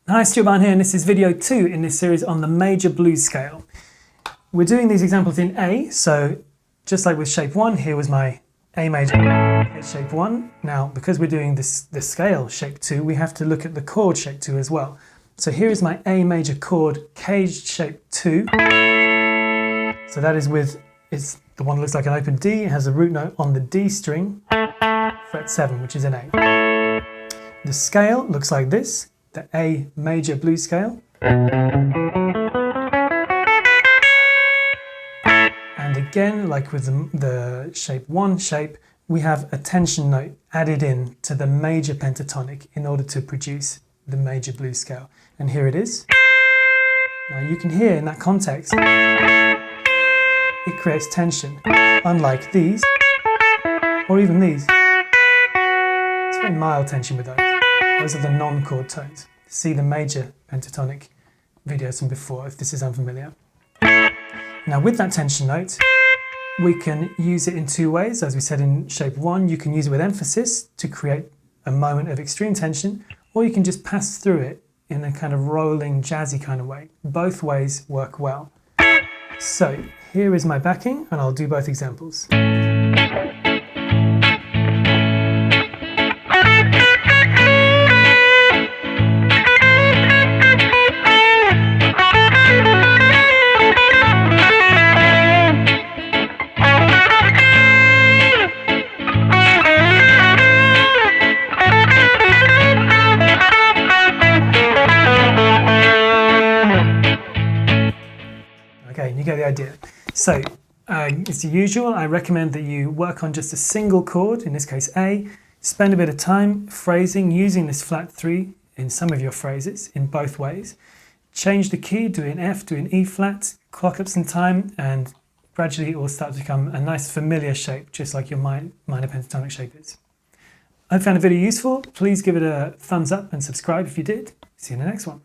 Hi, Stuart Barn here, and this is video 2 in this series on the major blues scale. We're doing these examples in A, so just like with shape 1, here was my A major, hit shape 1. Now, because we're doing this scale shape 2, we have to look at the chord shape 2 as well. So here is my A major chord caged shape 2. So that is it's the one that looks like an open D. It has a root note on the D string, fret 7, which is an A. The scale looks like this, the A major blues scale. And again, like with the shape 1 shape, we have a tension note added in to the major pentatonic in order to produce the major blues scale. And here it is. Now you can hear in that context, it creates tension, unlike these, or even these. It's very mild tension with those. Those are the non-chord tones. See the major pentatonic videos from before if this is unfamiliar. Now with that tension note, we can use it in two ways. As we said in shape 1, you can use it with emphasis to create a moment of extreme tension, or you can just pass through it in a kind of rolling, jazzy kind of way. Both ways work well. So here is my backing, and I'll do both examples. Okay, you get the idea. So, as usual, I recommend that you work on just a single chord, in this case A, spend a bit of time phrasing using this flat 3 in some of your phrases in both ways. Change the key, do an F, do an E flat, clock up some time, and gradually it will start to become a nice familiar shape, just like your minor pentatonic shape is. I hope you found the video useful. Please give it a thumbs up and subscribe if you did. See you in the next one.